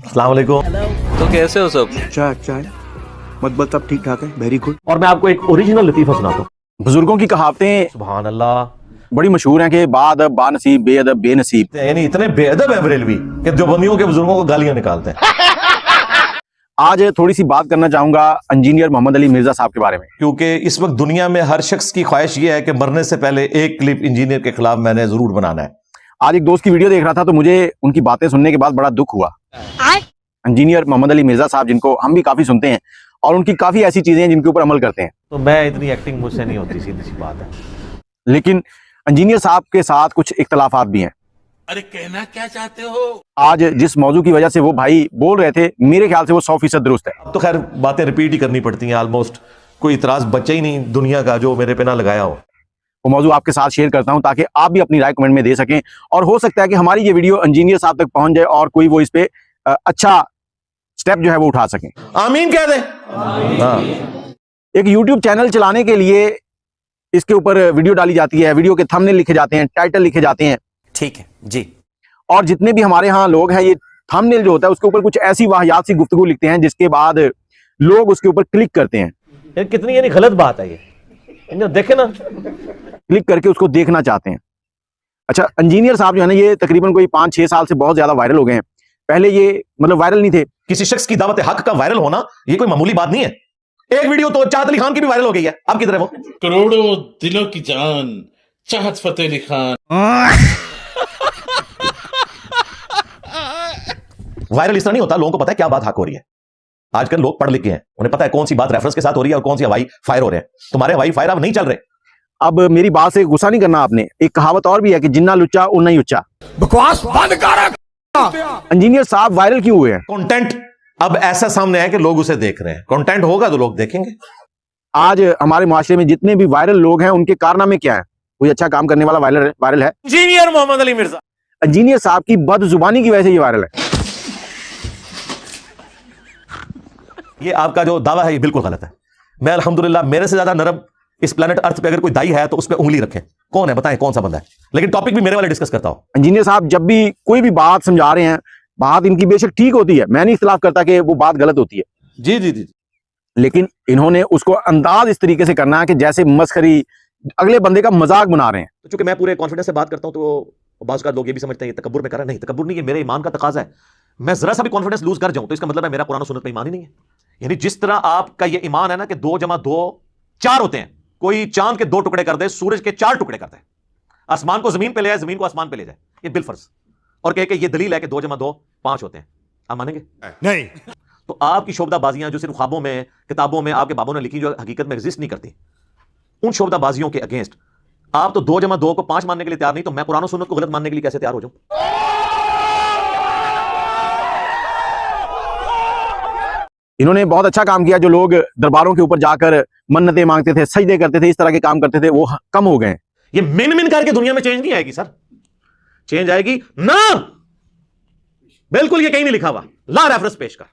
अस्सलाम वालेकुम। तो कैसे हो सब? अच्छा अच्छा है, मतलब सब ठीक ठाक है, वेरी गुड। और मैं आपको एक ओरिजिनल लतीफा सुनाता हूँ। बुजुर्गों की कहावतें सुभान अल्लाह, बड़ी मशहूर हैं कि बादब बानसीब बेअदब बेनसीब। यानी इतने बेअदब है बरेलवी कि देवबंदियों के बुजुर्गों को गालियां निकालते हैं। आज थोड़ी सी बात करना चाहूंगा इंजीनियर मोहम्मद अली मिर्जा साहब के बारे में। क्योंकि इस वक्त दुनिया में हर शख्स की ख्वाहिश यह है कि मरने से पहले एक क्लिप इंजीनियर के खिलाफ मैंने जरूर बनाना है। आज एक दोस्त की वीडियो देख रहा था तो मुझे उनकी बातें सुनने के बाद बड़ा दुख हुआ। इंजीनियर मोहम्मद अली मिर्जा साहब, जिनको हम भी काफी सुनते हैं और उनकी काफी ऐसी चीजें हैं जिनके ऊपर अमल करते हैं, तो मैं इतनी एक्टिंग मुझसे नहीं होती, सीधी सी बात है। लेकिन इंजीनियर साहब के साथ कुछ इख्तलाफात भी हैं। अरे कहना क्या चाहते हो? आज जिस मौजू की वजह से वो भाई बोल रहे थे, मेरे ख्याल से वो 100% दुरुस्त है। अब तो खैर बातें रिपीट ही करनी पड़ती हैं, ऑलमोस्ट कोई इतराज बचा ही नहीं दुनिया का जो मेरे पे ना लगाया हो। वो मौजू आपके साथ शेयर करता हूं ताकि आप भी अपनी राय कमेंट में दे सकें, और हो सकता है कि हमारी ये वीडियो इंजीनियर साहब तक पहुंच जाए और कोई वो इस पे अच्छा स्टेप जो है वो उठा सकें। आमीन कह दें। हाँ। एक यूट्यूब चैनल चलाने के लिए इसके ऊपर वीडियो डाली जाती है, वीडियो के थंबनेल लिखे जाते हैं, टाइटल लिखे जाते हैं। ठीक है जी। और जितने भी हमारे यहाँ लोग हैं, ये थंबनेल जो होता है उसके ऊपर कुछ ऐसी वाहियात सी गुफ्तगू लिखते हैं जिसके बाद लोग उसके ऊपर क्लिक करते हैं। ये कितनी यानी गलत बात है ये देखे ना, क्लिक करके उसको देखना चाहते हैं। अच्छा, इंजीनियर साहब जो है ना, ये तकरीबन कोई 5-6 साल से बहुत ज्यादा वायरल हो गए हैं। पहले ये मतलब वायरल नहीं थे। किसी शख्स की दावत हक का वायरल होना ये कोई मामूली बात नहीं है। एक वीडियो तो चाहत अली खान की भी वायरल हो गई है। अब किधर है वो? करोड़ों दिलों की जान चाहत फतेह अली खान। वायरल इस तरह नहीं होता, लोगों को पता है क्या बात हक हो रही है। आजकल लोग पढ़ लिख के हैं, उन्हें पता है कौन सी बात रेफरेंस के साथ हो रही है और कौन सी हवाई फायर हो रहे हैं। तुम्हारे हवाई फायर अब नहीं चल रहे। अब मेरी बात से गुस्सा नहीं करना आपने। एक कहावत और भी है कि जिन्ना लुच्चा उन्ना ही उच्चा। बकवास बंद कर। इंजीनियर साहब वायरल क्यों हुए हैं? कंटेंट अब ऐसा सामने है कि लोग उसे देख रहे हैं। कंटेंट होगा तो लोग देखेंगे। आज हमारे मुआशरे में जितने भी वायरल लोग हैं, उनके कारनामे क्या है? कोई अच्छा काम करने वाला वायरल है? इंजीनियर मोहम्मद अली मिर्जा। इंजीनियर साहब की बदजुबानी की वजह से ये वायरल है। ये आपका जो दावा है ये बिल्कुल गलत है। मैं अल्हम्दुलिल्लाह, मेरे से ज्यादा नरम इस प्लेनेट अर्थ पे अगर कोई दाई है तो उस पे उंगली रखें। कौन है बताएं, कौन सा बंदा है? लेकिन टॉपिक भी मेरे वाले डिस्कस करता हूं। इंजीनियर साहब जब भी कोई भी बात समझा रहे हैं, बात इनकी बेशक ठीक होती है, मैं नहीं इख्तिलाफ करता कि वो बात गलत होती है। जी जी जी। लेकिन इन्होंने उसको अंदाज इस तरीके से करना है कि जैसे मस्खरी, अगले बंदे का मजाक बना रहे हैं। तो चूंकि मैं पूरे कॉन्फिडेंस से बात करता हूं तो बाज़ का लोग ये भी समझते हैं ये तकब्बुर में कर रहा है। नहीं, तकब्बुर नहीं, ये मेरे ईमान का तकाजा है। मैं जरा सा भी कॉन्फिडेंस लूज कर जाऊं तो इसका मतलब है मेरा कुरान और सुन्नत में ईमान ही नहीं है। यानी जिस तरह आपका ये ईमान है ना कि 2 + 2 4 होते हैं, कोई चांद के 2 टुकड़े कर दे, सूरज के 4 टुकड़े कर दे, आसमान को जमीन पे ले जाए, जमीन को आसमान पे ले जाए, ये बिलफर्ज, और कहे कि ये दलील है कि 2 + 2 5 होते हैं, आप मानेंगे? नहीं। तो आपकी शोबदाबाजियां जो सिर्फ ख्वाबों में, किताबों में आपके बाबों ने लिखी, जो हकीकत में एग्जिस्ट नहीं करती, उन शोबदाबाजियों के अगेंस्ट आप तो 2 + 2 को 5 मानने के लिए तैयार नहीं, तो मैं कुरान और सुन्नत को गलत मानने के लिए कैसे तैयार हो जाऊं? इन्होंने बहुत अच्छा काम किया। जो लोग दरबारों के ऊपर जाकर मन्नतें मांगते थे, सजदे करते थे, इस तरह के काम करते थे, वो कम हो गए। ये मिन करके दुनिया में चेंज नहीं आएगी सर। चेंज आएगी ना, बिल्कुल ये कहीं नहीं लिखा हुआ, ला रेफरेंस पेश कर,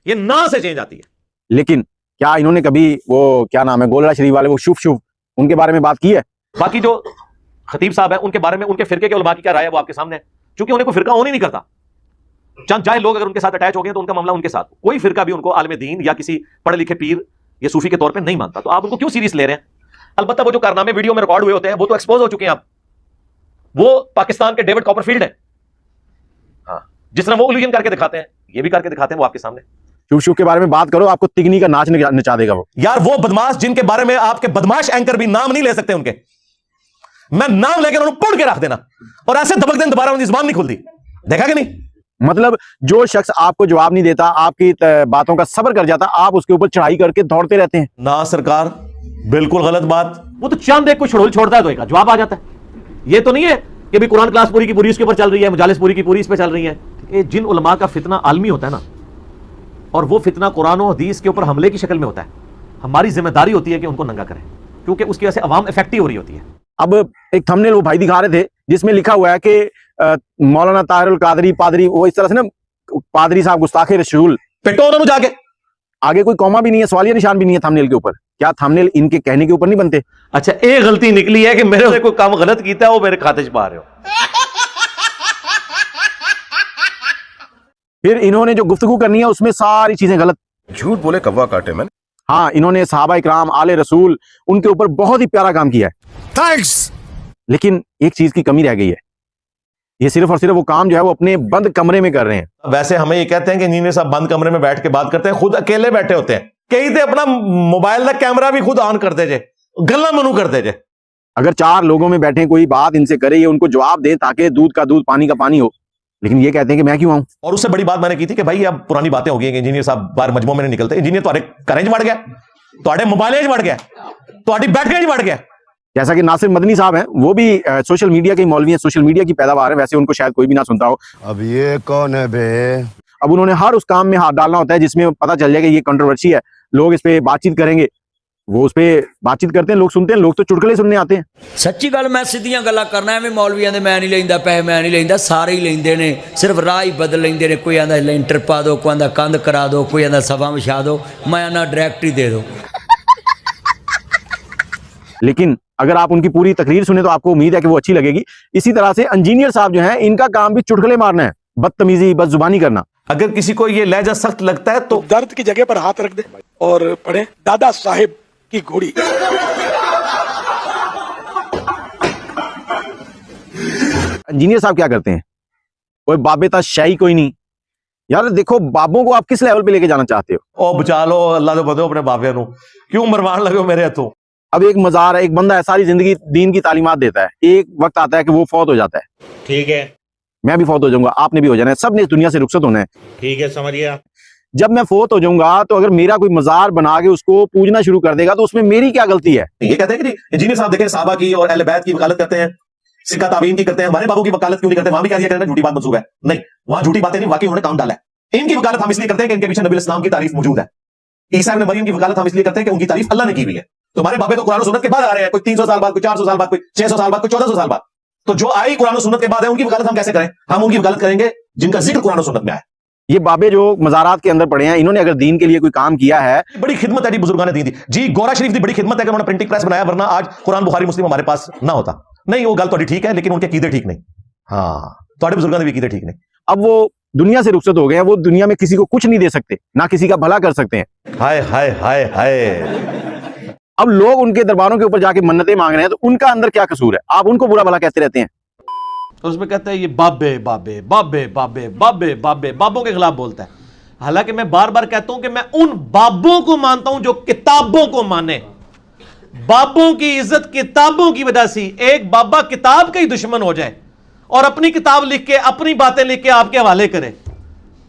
ये ना से चेंज आती है। लेकिन क्या इन्होंने कभी वो क्या नाम है गोलरा शरीफ वाले, वो शुभ उनके बारे में बात की है? बाकी जो खतीब साहब है उनके बारे में, उनके फिरके के उलमा की क्या राय है वो आपके सामने है। क्योंकि उन्हें कोई फिरका होने नहीं करता। चंद चाहे लोग अगर उनके साथ अटैच हो गए तो उनका मामला उनके साथ, कोई फिरका भी उनको आलिम दीन या किसी पढ़े लिखे पीर या सूफी के तौर पे नहीं मानता। तो आप उनको क्यों सीरियस ले रहे हैं? अलबत्ता वो जो कारनामे वीडियो में रिकॉर्ड हुए होते हैं वो तो एक्सपोज हो चुके हैं। आप वो पाकिस्तान के डेविड कॉपरफील्ड है। हाँ, जिस तरह वो उलूजन करके दिखाते हैं, ये भी करके दिखाते हैं, वो आपके सामने। शुभ के बारे में बात करो, आपको तिगनी का नाच नचा देगा वो। यार वो बदमाश जिनके बारे में आपके बदमाश एंकर भी नाम नहीं ले सकते उनके, मैं नाम लेकर उन्हें पुड़ के रख देना और ऐसे दबक देना, दोबारा उनकी जुबान नहीं खुलती। देखा कि नहीं? मतलब जो शख्स आपको जवाब नहीं देता, आपकी बातों का सब्र कर जाता, आप उसके ऊपर चढ़ाई करके दौड़ते रहते हैं। ना सरकार, बिल्कुल गलत बात। वो तो चंद एक को छड़ोल छोड़ता है तो एक जवाब आ जाता है। ये तो नहीं है कि भी कुरान क्लास पूरी की पूरी इसके ऊपर चल रही है, मुजालिस पूरी की पूरी इस पे चल रही है। ये जिन उलमा का फितना आलमी होता है ना, और वो फितना कुरान और हदीस के ऊपर हमले की शक्ल में होता है, हमारी जिम्मेदारी होती है कि उनको नंगा करें, क्योंकि उसकी वजह से अवाम इफेक्टिव हो रही होती है। अब एक थंबनेल वो भाई दिखा रहे थे जिसमें लिखा हुआ है कि मौलाना ताहिरुल कादरी पादरी, वो इस तरह से ना, पादरी साहब गुस्ताखे रसूल, पिटो उन्होंने जाके। आगे कोई कॉमा भी नहीं है, सवालिया निशान भी नहीं है थंबनेल के ऊपर। क्या थंबनेल इनके कहने के ऊपर नहीं बनते? अच्छा, एक गलती निकली है कि मेरे से कोई काम गलत किया है, वो मेरे खाते च पा रहे हो। फिर इन्होंने जो गुफ्तगू करनी है उसमें सारी चीजें गलत। झूठ बोले कौवा काटे मैंने। हाँ, इन्होंने सहाबा इकराम, आले रसूल, उनके ऊपर बहुत ही प्यारा काम किया है, थैंक्स। लेकिन एक चीज की कमी रह गई है। ये सिर्फ और सिर्फ वो काम जो है वो अपने बंद कमरे में कर रहे हैं। वैसे हमें ये कहते हैं कि इंजीनियर साहब बंद कमरे में बैठ के बात करते हैं, खुद अकेले बैठे होते हैं। कई तो अपना मोबाइल का कैमरा भी खुद ऑन करते जे, गल्ला मनू करते जे। अगर 4 लोगों में बैठे कोई बात इनसे करे, ये उनको जवाब दें ताकि दूध का दूध पानी का पानी हो, लेकिन ये कहते हैं कि मैं क्यों आऊं। और उससे बड़ी बात मैंने की थी कि भाई अब पुरानी बातें हो गई, इंजीनियर साहब बाहर मजमू में नहीं निकलते। इंजीनियर तुम्हारे करेंज बढ़ गया, तुम्हारे मोबाइल बढ़ गया, तुम्हारी बैटरी बढ़ गया। जैसा कि नासिर मदनी साहब हैं, वो भी सोशल मीडिया के मौलवी हैं, सोशल मीडिया की पैदावार है, वैसे उनको शायद कोई भी ना सुनता हो। अब ये कौन है बे? अब उन्होंने हर उस काम में हाथ डालना होता है जिसमें पता चल जाएगा ये कंट्रोवर्सी है, लोग इस पे बातचीत करेंगे। वो उस पे बातचीत करते हैं, लोग सुनते हैं, लोग तो चुटकुले सुनने आते हैं। सच्ची गल मैं सीधियां गल्लां करना, एवें मौलवियां दे मैं नहीं लैंदा पैसे, मैं नहीं लैंदा, सारे ही लैंदे ने, सिर्फ राह ही बदल लैंदे ने। कोई आंदा लेंटर पा दो, कोई आंदा कंध करा दो, कोई आंदा सभा विछा दो, मैं आंदा डायरेक्ट ही दे दो। लेकिन अगर आप उनकी पूरी तकरीर सुने तो आपको उम्मीद है कि वो अच्छी लगेगी। इसी तरह से इंजीनियर साहब जो हैं, इनका काम भी चुटकुले मारना है, बदतमीजी, बदजुबानी करना। अगर किसी को ये लहजा सख्त लगता है तो दर्द की जगह पर हाथ रख दे और पढ़े दादा साहिब की घोड़ी। इंजीनियर साहब क्या करते हैं? कोई बाबेता शाही कोई नहीं। यार देखो, बाबों को आप किस लेवल पे लेके जाना चाहते हो? ओ बचा लो, अल्लाह तो बदो अपने बाबे नु, क्यों मरवान लगे हो मेरे हाथों। अब एक मजार है, एक बंदा है, सारी जिंदगी दीन की तालीमात देता है, एक वक्त आता है कि वो फौत हो जाता है। ठीक है, मैं भी फौत हो जाऊंगा, आपने भी हो जाना है, सब ने इस दुनिया से रुखसत होना है। ठीक है, समझ गया। जब मैं फौत हो जाऊंगा तो अगर मेरा कोई मजार बना के उसको पूजना शुरू कर देगा तो उसमें मेरी क्या गलती है? ये कहते हैं कि इंजीनियर साहब देखें साहबा की और अहले बैत की वकालत करते हैं, सिक्का ताबीन की करते हैं, हमारे बाबू की वकालत क्यों नहीं करते? वहां भी क्या दिया करते हैं, झूठी बात मंसूब है। नहीं, वहां झूठी बातें नहीं, वाकई उन्होंने काम डाला है। इनकी वकालत हम इसलिए करते हैं कि इनके पीछे नबी इस्लाम की तारीफ मौजूद है। ईसा इब्न मरियम की वकालत हम इसलिए करते हैं कि उनकी तारीफ अल्लाह ने की हुई है। तुम्हारे बाबे तो कुरान और सुन्नत के बाद आ रहे हैं, कोई 300 साल बाद, कोई 400 साल बाद, कोई 600 साल बाद, कोई 1400 साल बाद। तो जो आई कुरान और सुन्नत के बाद है, उनकी वकालत हम कैसे करें? हम उनकी वकालत करेंगे जिनका जिक्र कुरान और सुन्नत में आया। ये बाबे जो मजारात के अंदर पड़े हैं, इन्होंने अगर दीन के लिए कोई काम किया है, बड़ी खिदमत है जी बुजुर्गों ने दी थी जी। गोरा शरीफ की बड़ी खिदमत है कि उन्होंने प्रिंटिंग प्रेस बनाया, वरना आज कुरान बुखारी मुस्लिम हमारे पास ना होता। नहीं, वो गल तो ठीक है, लेकिन उनके कीदे ठीक नहीं। हाँ, थोड़े बुजुर्गों ने भी कीदे ठीक नहीं। अब वो दुनिया से रुखसत हो गए हैं, वो दुनिया में किसी को कुछ नहीं दे सकते, ना किसी का भला कर सकते हैं। हाय हाय हाय हाय। अब लोग उनके दरबारों के ऊपर जाके मन्नतें मांग रहे हैं, तो उनका अंदर क्या कसूर है? आप उनको बुरा भला कहते रहते हैं। तो उसमें कहता है ये बाबे बाबे बाबे बाबे बाबे बाबे, बाबों के खिलाफ बोलता है। हालांकि मैं बार बार कहता हूं कि मैं उन बाबों को मानता हूं जो किताबों को माने। बाबों की इज्जत किताबों की वजह से, एक बाबा किताब का ही दुश्मन हो जाए और अपनी किताब लिख के, अपनी बातें लिख के आपके हवाले करे,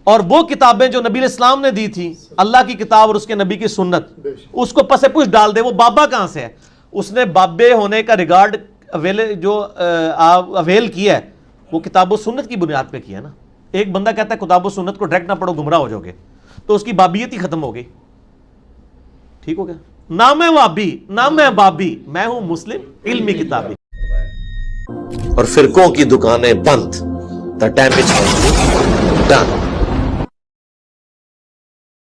और वो किताबें जो नबी इस्लाम ने दी थी, अल्लाह की किताब और उसके नबी की सुन्नत, उसको पसे पुश डाल दे, वो बाबा कहां से है? उसने बाबे होने का रिगार्ड अवेल किया है, वो किताब सुन्नत की बुनियाद पे किया ना। एक बंदा कहता है किताब सुन्नत को डायरेक्ट ना पढ़ो गुमराह हो जाओगे, तो उसकी बाबियत ही खत्म हो गई। ठीक हो गया? ना मैं वाबी, ना मैं बाबी, मैं हूं मुस्लिम इल्मी किताबी। और फिरकों की दुकानें बंद। The damage done.